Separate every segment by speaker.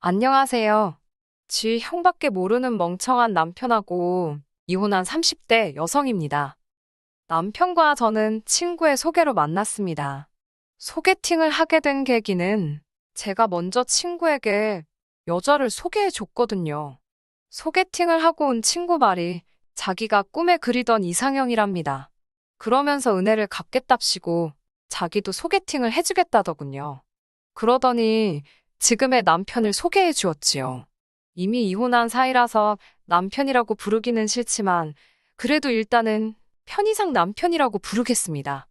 Speaker 1: 안녕하세요. 지 형밖에 모르는 멍청한 남편하고 이혼한 30대 여성입니다. 남편과 저는 친구의 소개로 만났습니다. 소개팅을 하게 된 계기는 제가 먼저 친구에게 여자를 소개해 줬거든요. 소개팅을 하고 온 친구 말이 자기가 꿈에 그리던 이상형이랍니다. 그러면서 은혜를 갚겠답시고 자기도 소개팅을 해주겠다더군요. 그러더니 지금의 남편을 소개해 주었지요. 이미 이혼한 사이라서 남편이라고 부르기는 싫지만 그래도 일단은 편의상 남편이라고 부르겠습니다.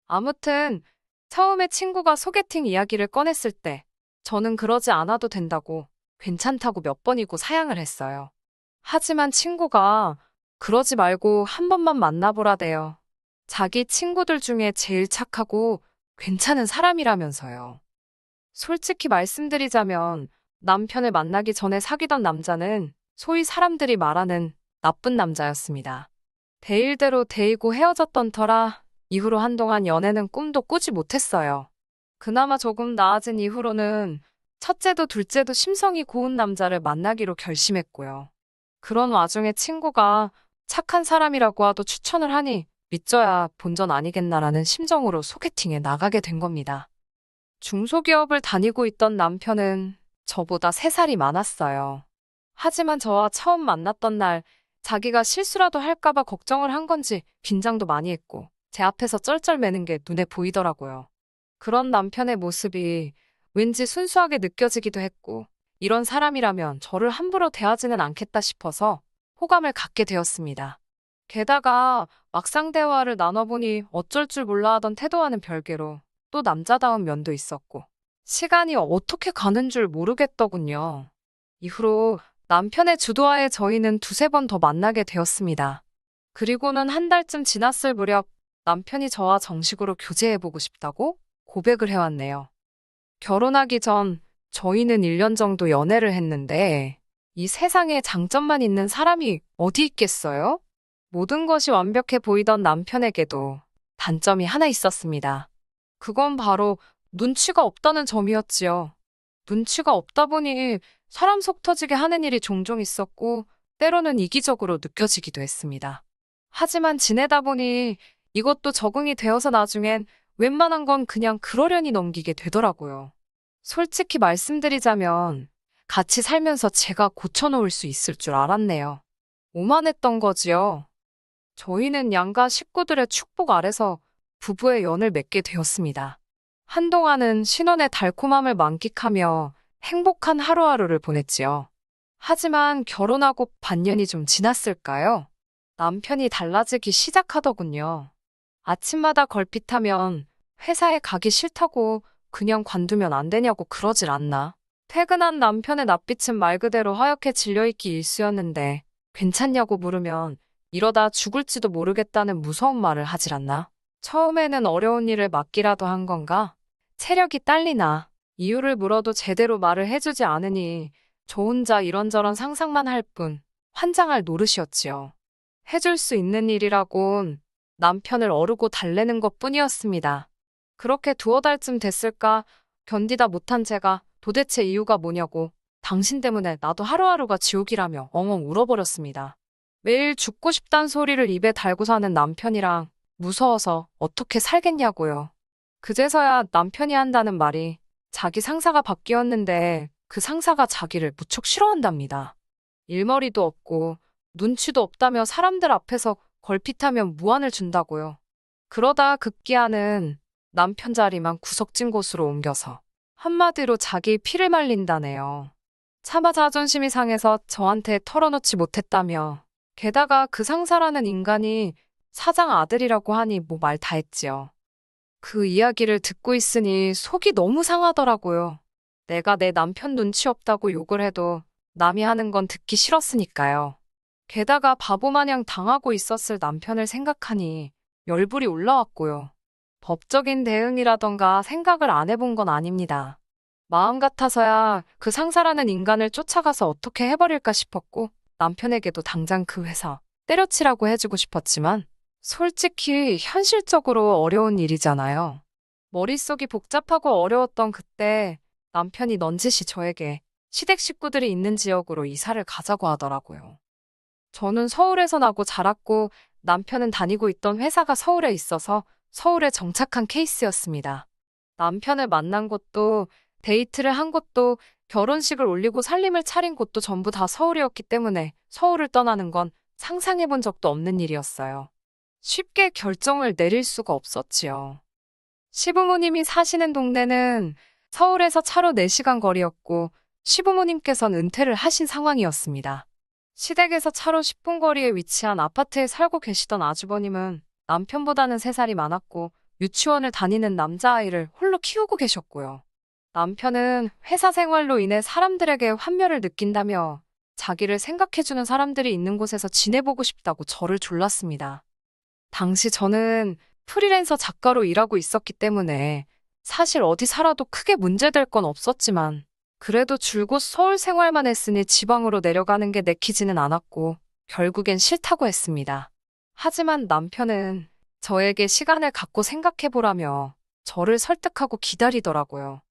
Speaker 1: 아무튼 처음에 친구가 소개팅 이야기를 꺼냈을 때 저는 그러지 않아도 된다고 괜찮다고 몇 번이고 사양을 했어요. 하지만 친구가 그러지 말고 한 번만 만나보라대요. 자기 친구들 중에 제일 착하고 괜찮은 사람이라면서요. 솔직히 말씀드리자면 남편을 만나기 전에 사귀던 남자는 소위 사람들이 말하는 나쁜 남자였습니다. 대일대로 데이고 헤어졌던 터라 이후로 한동안 연애는 꿈도 꾸지 못했어요. 그나마 조금 나아진 이후로는 첫째도 둘째도 심성이 고운 남자를 만나기로 결심했고요. 그런 와중에 친구가 착한 사람이라고 하도 추천을 하니 믿져야 본전 아니겠나라는 심정으로 소개팅에 나가게 된 겁니다. 중소기업을 다니고 있던 남편은 저보다 3살이 많았어요. 하지만 저와 처음 만났던 날 자기가 실수라도 할까봐 걱정을 한 건지 긴장도 많이 했고 제 앞에서 쩔쩔매는 게 눈에 보이더라고요. 그런 남편의 모습이 왠지 순수하게 느껴지기도 했고 이런 사람이라면 저를 함부로 대하지는 않겠다 싶어서 호감을 갖게 되었습니다. 게다가 막상 대화를 나눠보니 어쩔 줄 몰라 하던 태도와는 별개로 또 남자다운 면도 있었고 시간이 어떻게 가는 줄 모르겠더군요. 이후로 남편의 주도하에 저희는 두세 번 더 만나게 되었습니다. 그리고는 한 달쯤 지났을 무렵 남편이 저와 정식으로 교제해보고 싶다고 고백을 해왔네요. 결혼하기 전 저희는 1년 정도 연애를 했는데 이 세상에 장점만 있는 사람이 어디 있겠어요? 모든 것이 완벽해 보이던 남편에게도 단점이 하나 있었습니다. 그건 바로 눈치가 없다는 점이었지요. 눈치가 없다 보니 사람 속 터지게 하는 일이 종종 있었고 때로는 이기적으로 느껴지기도 했습니다. 하지만 지내다 보니 이것도 적응이 되어서 나중엔 웬만한 건 그냥 그러려니 넘기게 되더라고요. 솔직히 말씀드리자면 같이 살면서 제가 고쳐놓을 수 있을 줄 알았네요. 오만했던 거지요. 저희는 양가 식구들의 축복 아래서 부부의 연을 맺게 되었습니다. 한동안은 신혼의 달콤함을 만끽하며 행복한 하루하루를 보냈지요. 하지만 결혼하고 반년이 좀 지났을까요? 남편이 달라지기 시작하더군요. 아침마다 걸핏하면 회사에 가기 싫다고 그냥 관두면 안 되냐고 그러질 않나. 퇴근한 남편의 낯빛은 말 그대로 하얗게 질려있기 일쑤였는데 괜찮냐고 물으면 이러다 죽을지도 모르겠다는 무서운 말을 하질 않나. 처음에는 어려운 일을 맡기라도 한 건가? 체력이 딸리나? 이유를 물어도 제대로 말을 해주지 않으니 저 혼자 이런저런 상상만 할 뿐 환장할 노릇이었지요. 해줄 수 있는 일이라곤 남편을 어르고 달래는 것뿐이었습니다. 그렇게 두어 달쯤 됐을까 견디다 못한 제가 도대체 이유가 뭐냐고 당신 때문에 나도 하루하루가 지옥이라며 엉엉 울어버렸습니다. 매일 죽고 싶단 소리를 입에 달고 사는 남편이랑 무서워서 어떻게 살겠냐고요. 그제서야 남편이 한다는 말이 자기 상사가 바뀌었는데 그 상사가 자기를 무척 싫어한답니다. 일머리도 없고 눈치도 없다며 사람들 앞에서 걸핏하면 무안을 준다고요. 그러다 급기야는 남편 자리만 구석진 곳으로 옮겨서 한마디로 자기 피를 말린다네요. 차마 자존심이 상해서 저한테 털어놓지 못했다며 게다가 그 상사라는 인간이 사장 아들이라고 하니 뭐 말 다 했지요. 그 이야기를 듣고 있으니 속이 너무 상하더라고요. 내가 내 남편 눈치 없다고 욕을 해도 남이 하는 건 듣기 싫었으니까요. 게다가 바보 마냥 당하고 있었을 남편을 생각하니 열불이 올라왔고요. 법적인 대응이라던가 생각을 안 해본 건 아닙니다. 마음 같아서야 그 상사라는 인간을 쫓아가서 어떻게 해버릴까 싶었고 남편에게도 당장 그 회사 때려치라고 해주고 싶었지만 솔직히 현실적으로 어려운 일이잖아요. 머릿속이 복잡하고 어려웠던 그때 남편이 넌지시 저에게 시댁 식구들이 있는 지역으로 이사를 가자고 하더라고요. 저는 서울에서 나고 자랐고 남편은 다니고 있던 회사가 서울에 있어서 서울에 정착한 케이스였습니다. 남편을 만난 곳도 데이트를 한 곳도 결혼식을 올리고 살림을 차린 곳도 전부 다 서울이었기 때문에 서울을 떠나는 건 상상해 본 적도 없는 일이었어요. 쉽게 결정을 내릴 수가 없었지요. 시부모님이 사시는 동네는 서울에서 차로 4시간 거리였고 시부모님께서는 은퇴를 하신 상황이었습니다. 시댁에서 차로 10분 거리에 위치한 아파트에 살고 계시던 아주버님은 남편보다는 3살이 많았고 유치원을 다니는 남자아이를 홀로 키우고 계셨고요. 남편은 회사 생활로 인해 사람들에게 환멸을 느낀다며 자기를 생각해주는 사람들이 있는 곳에서 지내보고 싶다고 저를 졸랐습니다. 당시 저는 프리랜서 작가로 일하고 있었기 때문에 사실 어디 살아도 크게 문제될 건 없었지만 그래도 줄곧 서울 생활만 했으니 지방으로 내려가는 게 내키지는 않았고 결국엔 싫다고 했습니다. 하지만 남편은 저에게 시간을 갖고 생각해보라며 저를 설득하고 기다리더라고요.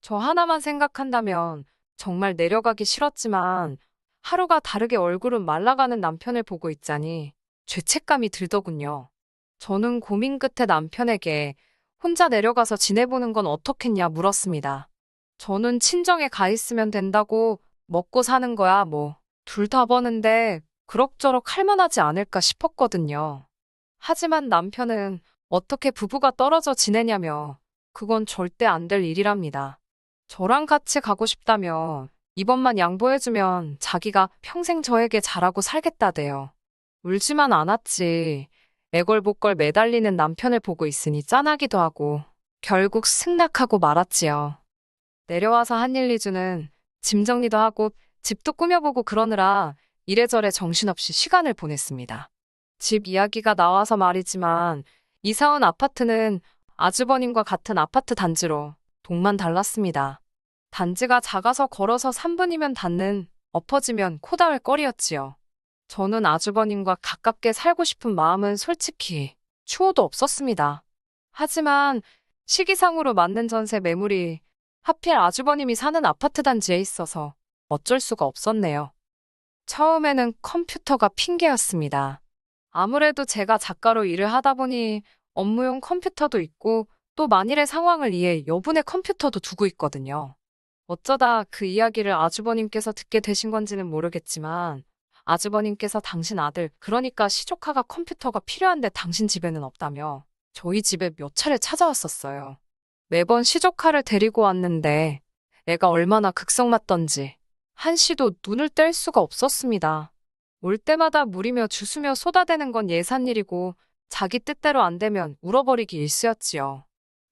Speaker 1: 저 하나만 생각한다면 정말 내려가기 싫었지만 하루가 다르게 얼굴은 말라가는 남편을 보고 있자니 죄책감이 들더군요. 저는 고민 끝에 남편에게 혼자 내려가서 지내보는 건 어떻겠냐 물었습니다. 저는 친정에 가 있으면 된다고 먹고 사는 거야 뭐 둘 다 버는데 그럭저럭 할 만하지 않을까 싶었거든요. 하지만 남편은 어떻게 부부가 떨어져 지내냐며 그건 절대 안 될 일이랍니다. 저랑 같이 가고 싶다며 이번만 양보해주면 자기가 평생 저에게 잘하고 살겠다대요. 울지만 않았지. 애걸복걸 매달리는 남편을 보고 있으니 짠하기도 하고 결국 승낙하고 말았지요. 내려와서 한 일, 2주는 짐 정리도 하고 집도 꾸며보고 그러느라 이래저래 정신없이 시간을 보냈습니다. 집 이야기가 나와서 말이지만 이사 온 아파트는 아주버님과 같은 아파트 단지로 동만 달랐습니다. 단지가 작아서 걸어서 3분이면 닿는 엎어지면 코 닿을 거리였지요. 저는 아주버님과 가깝게 살고 싶은 마음은 솔직히 추호도 없었습니다. 하지만 시기상으로 맞는 전세 매물이 하필 아주버님이 사는 아파트 단지에 있어서 어쩔 수가 없었네요. 처음에는 컴퓨터가 핑계였습니다. 아무래도 제가 작가로 일을 하다 보니 업무용 컴퓨터도 있고 또 만일의 상황을 이해 여분의 컴퓨터도 두고 있거든요. 어쩌다 그 이야기를 아주버님께서 듣게 되신 건지는 모르겠지만 아주버님께서 당신 아들, 그러니까 시조카가 컴퓨터가 필요한데 당신 집에는 없다며 저희 집에 몇 차례 찾아왔었어요. 매번 시조카를 데리고 왔는데 애가 얼마나 극성맞던지 한시도 눈을 뗄 수가 없었습니다. 올 때마다 물이며 주스며 쏟아대는 건 예산일이고 자기 뜻대로 안 되면 울어버리기 일쑤였지요.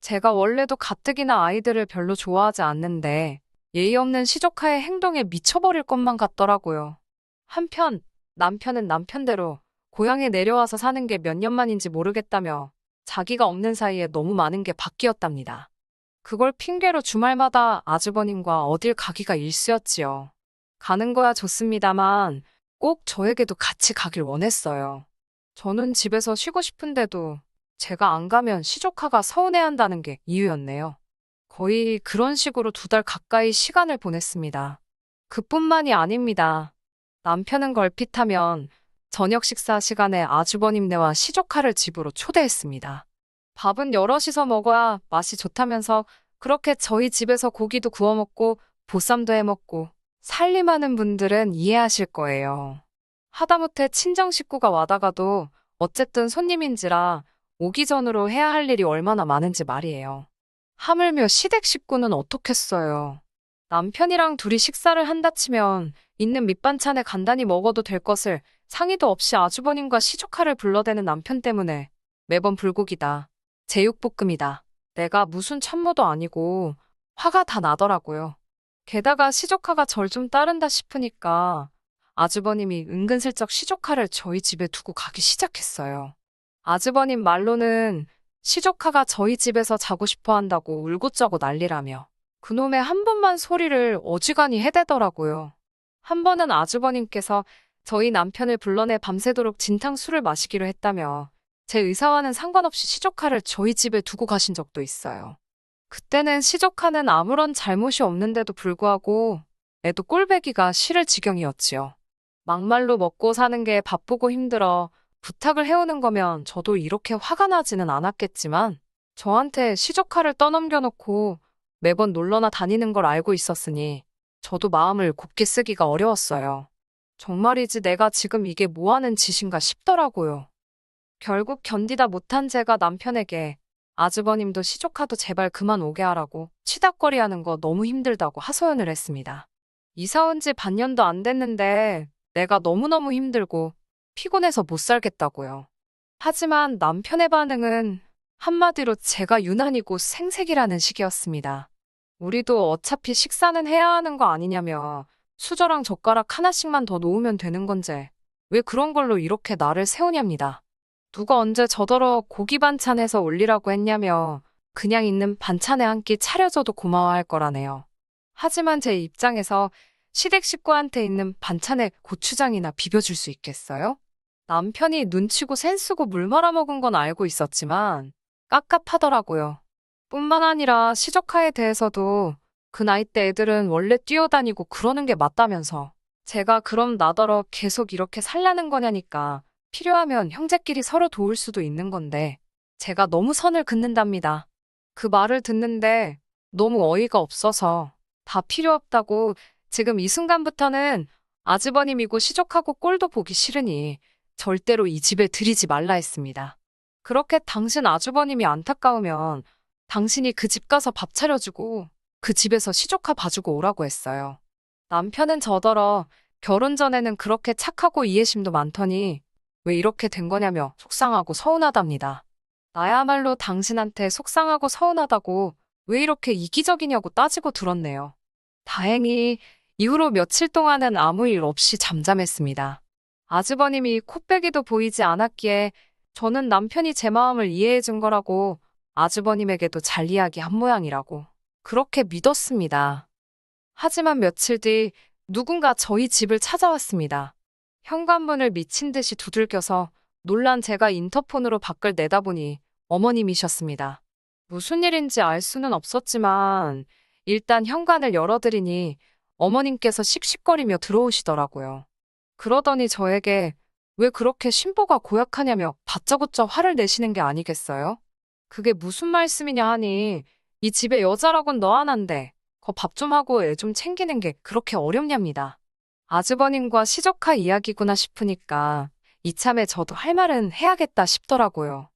Speaker 1: 제가 원래도 가뜩이나 아이들을 별로 좋아하지 않는데 예의 없는 시조카의 행동에 미쳐버릴 것만 같더라고요. 한편 남편은 남편대로 고향에 내려와서 사는 게 몇 년 만인지 모르겠다며 자기가 없는 사이에 너무 많은 게 바뀌었답니다. 그걸 핑계로 주말마다 아주버님과 어딜 가기가 일쑤였지요. 가는 거야 좋습니다만 꼭 저에게도 같이 가길 원했어요. 저는 집에서 쉬고 싶은데도 제가 안 가면 시조카가 서운해한다는 게 이유였네요. 거의 그런 식으로 2달 가까이 시간을 보냈습니다. 그뿐만이 아닙니다. 남편은 걸핏하면 저녁 식사 시간에 아주버님네와 시조카를 집으로 초대했습니다. 밥은 여럿이서 먹어야 맛이 좋다면서 그렇게 저희 집에서 고기도 구워 먹고 보쌈도 해 먹고 살림하는 분들은 이해하실 거예요. 하다못해 친정 식구가 와다가도 어쨌든 손님인지라 오기 전으로 해야 할 일이 얼마나 많은지 말이에요. 하물며 시댁 식구는 어떻겠어요. 남편이랑 둘이 식사를 한다 치면 있는 밑반찬에 간단히 먹어도 될 것을 상의도 없이 아주버님과 시조카를 불러대는 남편 때문에 매번 불고기다, 제육볶음이다, 내가 무슨 참모도 아니고 화가 다 나더라고요. 게다가 시조카가 절 좀 따른다 싶으니까 아주버님이 은근슬쩍 시조카를 저희 집에 두고 가기 시작했어요. 아주버님 말로는 시조카가 저희 집에서 자고 싶어 한다고 울고짜고 난리라며 그놈의 한 번만 소리를 어지간히 해대더라고요. 한 번은 아주버님께서 저희 남편을 불러내 밤새도록 진탕술을 마시기로 했다며 제 의사와는 상관없이 시조카를 저희 집에 두고 가신 적도 있어요. 그때는 시조카는 아무런 잘못이 없는데도 불구하고 애도 꼴배기가 싫을 지경이었지요. 막말로 먹고 사는 게 바쁘고 힘들어 부탁을 해오는 거면 저도 이렇게 화가 나지는 않았겠지만 저한테 시조카를 떠넘겨놓고 매번 놀러나 다니는 걸 알고 있었으니 저도 마음을 곱게 쓰기가 어려웠어요. 정말이지 내가 지금 이게 뭐 하는 짓인가 싶더라고요. 결국 견디다 못한 제가 남편에게 아주버님도 시조카도 제발 그만 오게 하라고 치닥거리 하는 거 너무 힘들다고 하소연을 했습니다. 이사 온 지 반년도 안 됐는데 내가 너무너무 힘들고 피곤해서 못 살겠다고요. 하지만 남편의 반응은 한마디로 제가 유난이고 생색이라는 식이었습니다. 우리도 어차피 식사는 해야 하는 거 아니냐며 수저랑 젓가락 하나씩만 더 놓으면 되는 건데 왜 그런 걸로 이렇게 나를 세우냐입니다. 누가 언제 저더러 고기 반찬 해서 올리라고 했냐며 그냥 있는 반찬에 한 끼 차려줘도 고마워할 거라네요. 하지만 제 입장에서 시댁 식구한테 있는 반찬에 고추장이나 비벼줄 수 있겠어요? 남편이 눈치고 센쓰고 물 말아먹은 건 알고 있었지만 깝깝하더라고요. 뿐만 아니라 시조카에 대해서도 그 나이 때 애들은 원래 뛰어다니고 그러는 게 맞다면서 제가 그럼 나더러 계속 이렇게 살라는 거냐니까 필요하면 형제끼리 서로 도울 수도 있는 건데 제가 너무 선을 긋는답니다. 그 말을 듣는데 너무 어이가 없어서 다 필요 없다고 지금 이 순간부터는 아주버님이고 시족하고 꼴도 보기 싫으니 절대로 이 집에 들이지 말라 했습니다. 그렇게 당신 아주버님이 안타까우면 당신이 그 집 가서 밥 차려주고 그 집에서 시조카 봐주고 오라고 했어요. 남편은 저더러 결혼 전에는 그렇게 착하고 이해심도 많더니 왜 이렇게 된 거냐며 속상하고 서운하답니다. 나야말로 당신한테 속상하고 서운하다고 왜 이렇게 이기적이냐고 따지고 들었네요. 다행히 이후로 며칠 동안은 아무 일 없이 잠잠했습니다. 아주버님이 코빼기도 보이지 않았기에 저는 남편이 제 마음을 이해해 준 거라고 아주버님에게도 잘 이야기한 모양이라고 그렇게 믿었습니다. 하지만 며칠 뒤 누군가 저희 집을 찾아왔습니다. 현관문을 미친 듯이 두들겨서 놀란 제가 인터폰으로 밖을 내다보니 어머님이셨습니다. 무슨 일인지 알 수는 없었지만 일단 현관을 열어드리니 어머님께서 씩씩거리며 들어오시더라고요. 그러더니 저에게 왜 그렇게 신보가 고약하냐며 다짜고짜 화를 내시는 게 아니겠어요? 그게 무슨 말씀이냐 하니 이 집에 여자라곤 너 하나인데 거 밥 좀 하고 애 좀 챙기는 게 그렇게 어렵냐입니다. 아주버님과 시조카 이야기구나 싶으니까 이참에 저도 할 말은 해야겠다 싶더라고요.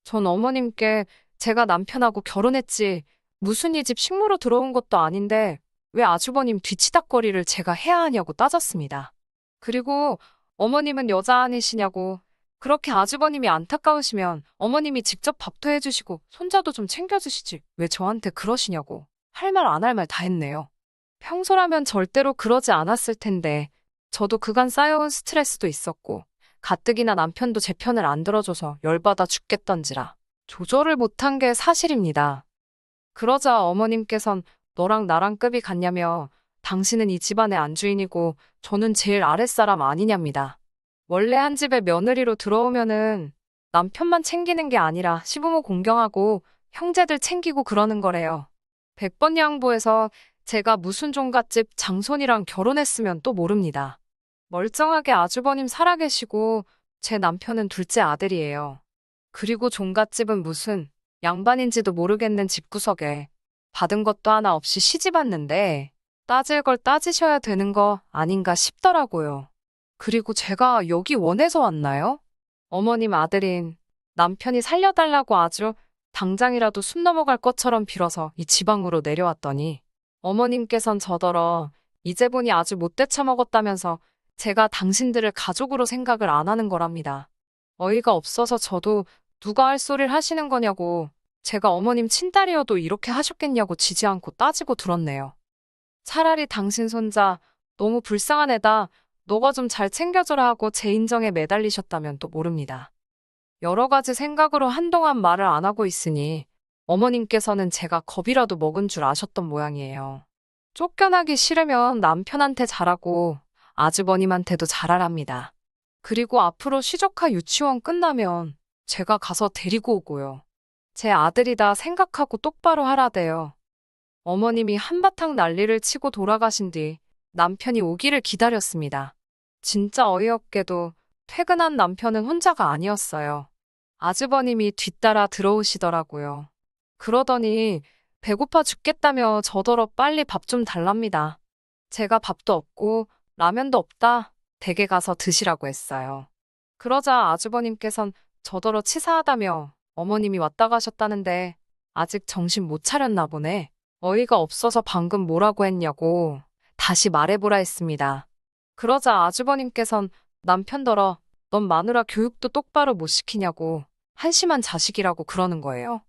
Speaker 1: 전 어머님께 제가 남편하고 결혼했지 무슨 이 집 식모로 들어온 것도 아닌데 왜 아주버님 뒤치다꺼리를 제가 해야 하냐고 따졌습니다. 그리고 어머님은 여자 아니시냐고 그렇게 아주버님이 안타까우시면 어머님이 직접 밥도 해주시고 손자도 좀 챙겨주시지 왜 저한테 그러시냐고 할 말 안 할 말 다 했네요. 평소라면 절대로 그러지 않았을 텐데 저도 그간 쌓여온 스트레스도 있었고 가뜩이나 남편도 제 편을 안 들어줘서 열받아 죽겠던지라 조절을 못한 게 사실입니다. 그러자 어머님께선 너랑 나랑 급이 같냐며 당신은 이 집안의 안주인이고 저는 제일 아랫사람 아니냐입니다. 원래 한 집에 며느리로 들어오면은 남편만 챙기는 게 아니라 시부모 공경하고 형제들 챙기고 그러는 거래요. 100번 양보해서 제가 무슨 종갓집 장손이랑 결혼했으면 또 모릅니다. 멀쩡하게 아주버님 살아계시고 제 남편은 둘째 아들이에요. 그리고 종갓집은 무슨 양반인지도 모르겠는 집구석에 받은 것도 하나 없이 시집 왔는데 따질 걸 따지셔야 되는 거 아닌가 싶더라고요. 그리고 제가 여기 원해서 왔나요? 어머님 아들인 남편이 살려달라고 아주 당장이라도 숨 넘어갈 것처럼 빌어서 이 지방으로 내려왔더니 어머님께선 저더러 이제 보니 아주 못돼 처먹었다면서 제가 당신들을 가족으로 생각을 안 하는 거랍니다. 어이가 없어서 저도 누가 할 소리를 하시는 거냐고 제가 어머님 친딸이어도 이렇게 하셨겠냐고 지지 않고 따지고 들었네요. 차라리 당신 손자 너무 불쌍한 애다. 너가 좀 잘 챙겨줘라 하고 제 인정에 매달리셨다면 또 모릅니다. 여러 가지 생각으로 한동안 말을 안 하고 있으니 어머님께서는 제가 겁이라도 먹은 줄 아셨던 모양이에요. 쫓겨나기 싫으면 남편한테 잘하고 아주버님한테도 잘하랍니다. 그리고 앞으로 시조카 유치원 끝나면 제가 가서 데리고 오고요. 제 아들이다 생각하고 똑바로 하라대요. 어머님이 한바탕 난리를 치고 돌아가신 뒤 남편이 오기를 기다렸습니다. 진짜 어이없게도 퇴근한 남편은 혼자가 아니었어요. 아주버님이 뒤따라 들어오시더라고요. 그러더니 배고파 죽겠다며 저더러 빨리 밥 좀 달랍니다. 제가 밥도 없고 라면도 없다. 댁에 가서 드시라고 했어요. 그러자 아주버님께선 저더러 치사하다며 어머님이 왔다 가셨다는데 아직 정신 못 차렸나 보네. 어이가 없어서 방금 뭐라고 했냐고 다시 말해보라 했습니다. 그러자 아주버님께선 남편더러 넌 마누라 교육도 똑바로 못 시키냐고 한심한 자식이라고 그러는 거예요.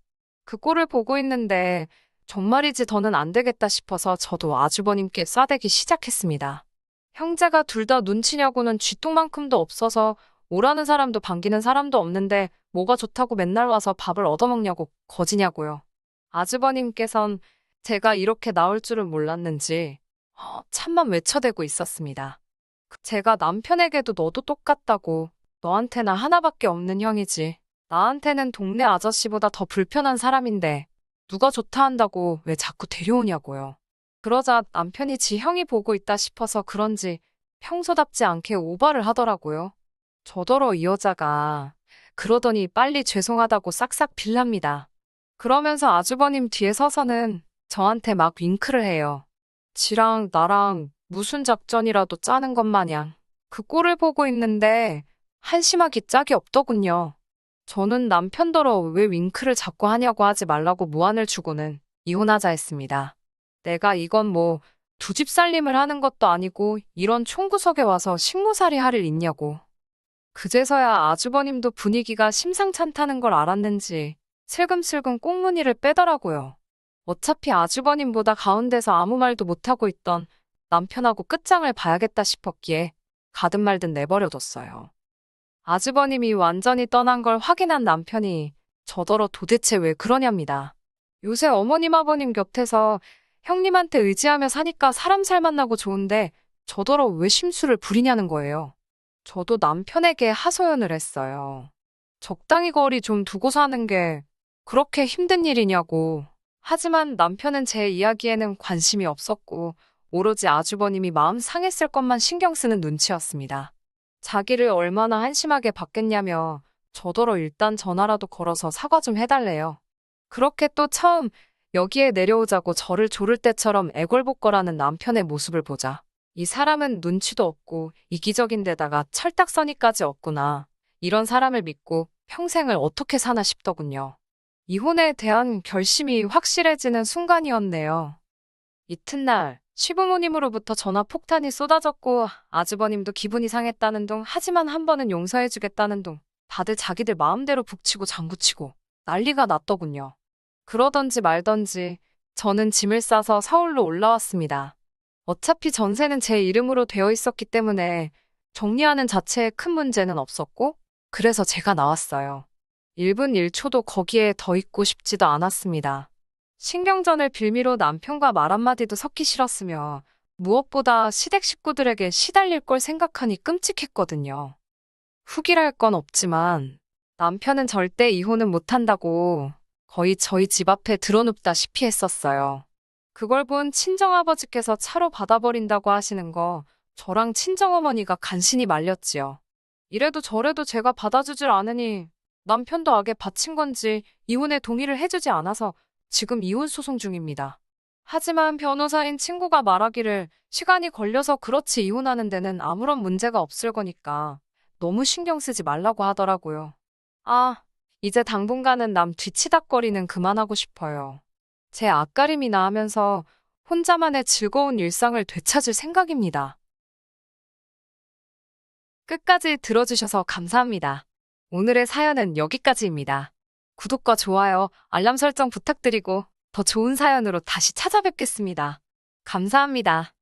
Speaker 1: 그 꼴을 보고 있는데 정말이지 더는 안 되겠다 싶어서 저도 아주버님께 싸대기 시작했습니다. 형제가 둘 다 눈치냐고는 쥐똥만큼도 없어서 오라는 사람도 반기는 사람도 없는데 뭐가 좋다고 맨날 와서 밥을 얻어먹냐고 거지냐고요. 아주버님께선 제가 이렇게 나올 줄은 몰랐는지 참만 외쳐대고 있었습니다. 제가 남편에게도 너도 똑같다고 너한테나 하나밖에 없는 형이지. 나한테는 동네 아저씨보다 더 불편한 사람인데 누가 좋다 한다고 왜 자꾸 데려오냐고요. 그러자 남편이 지 형이 보고 있다 싶어서 그런지 평소답지 않게 오바를 하더라고요. 저더러 이 여자가 그러더니 빨리 죄송하다고 싹싹 빌랍니다. 그러면서 아주버님 뒤에 서서는 저한테 막 윙크를 해요. 지랑 나랑 무슨 작전이라도 짜는 것 마냥 그 꼴을 보고 있는데 한심하기 짝이 없더군요. 저는 남편더러 왜 윙크를 자꾸 하냐고 하지 말라고 무안을 주고는 이혼하자 했습니다. 내가 이건 뭐 두 집 살림을 하는 것도 아니고 이런 총구석에 와서 식모살이 할 일 있냐고. 그제서야 아주버님도 분위기가 심상찮다는 걸 알았는지 슬금슬금 꽁무니를 빼더라고요. 어차피 아주버님보다 가운데서 아무 말도 못하고 있던 남편하고 끝장을 봐야겠다 싶었기에 가든 말든 내버려뒀어요. 아주버님이 완전히 떠난 걸 확인한 남편이 저더러 도대체 왜 그러냐입니다. 요새 어머님 아버님 곁에서 형님한테 의지하며 사니까 사람 살 만나고 좋은데 저더러 왜 심술을 부리냐는 거예요. 저도 남편에게 하소연을 했어요. 적당히 거리 좀 두고 사는 게 그렇게 힘든 일이냐고. 하지만 남편은 제 이야기에는 관심이 없었고 오로지 아주버님이 마음 상했을 것만 신경 쓰는 눈치였습니다. 자기를 얼마나 한심하게 봤겠냐며 저더러 일단 전화라도 걸어서 사과 좀 해달래요. 그렇게 또 처음 여기에 내려오자고 저를 조를 때처럼 애걸복걸하는 남편의 모습을 보자. 이 사람은 눈치도 없고 이기적인데다가 철딱서니까지 없구나. 이런 사람을 믿고 평생을 어떻게 사나 싶더군요. 이혼에 대한 결심이 확실해지는 순간이었네요. 이튿날 시부모님으로부터 전화 폭탄이 쏟아졌고 아주버님도 기분이 상했다는 둥 하지만 한 번은 용서해주겠다는 둥 다들 자기들 마음대로 북치고 장구치고 난리가 났더군요. 그러던지 말던지 저는 짐을 싸서 서울로 올라왔습니다. 어차피 전세는 제 이름으로 되어 있었기 때문에 정리하는 자체에 큰 문제는 없었고 그래서 제가 나왔어요. 1분 1초도 거기에 더 있고 싶지도 않았습니다. 신경전을 빌미로 남편과 말 한마디도 섞기 싫었으며 무엇보다 시댁 식구들에게 시달릴 걸 생각하니 끔찍했거든요. 후기랄 건 없지만 남편은 절대 이혼은 못한다고 거의 저희 집 앞에 드러눕다시피 했었어요. 그걸 본 친정아버지께서 차로 받아버린다고 하시는 거 저랑 친정어머니가 간신히 말렸지요. 이래도 저래도 제가 받아주질 않으니 남편도 악에 바친 건지 이혼에 동의를 해주지 않아서 지금 이혼 소송 중입니다. 하지만 변호사인 친구가 말하기를 시간이 걸려서 그렇지 이혼하는 데는 아무런 문제가 없을 거니까 너무 신경 쓰지 말라고 하더라고요. 아, 이제 당분간은 남 뒤치다꺼리는 그만하고 싶어요. 제 앞가림이나 하면서 혼자만의 즐거운 일상을 되찾을 생각입니다. 끝까지 들어주셔서 감사합니다. 오늘의 사연은 여기까지입니다. 구독과 좋아요, 알람 설정 부탁드리고 더 좋은 사연으로 다시 찾아뵙겠습니다. 감사합니다.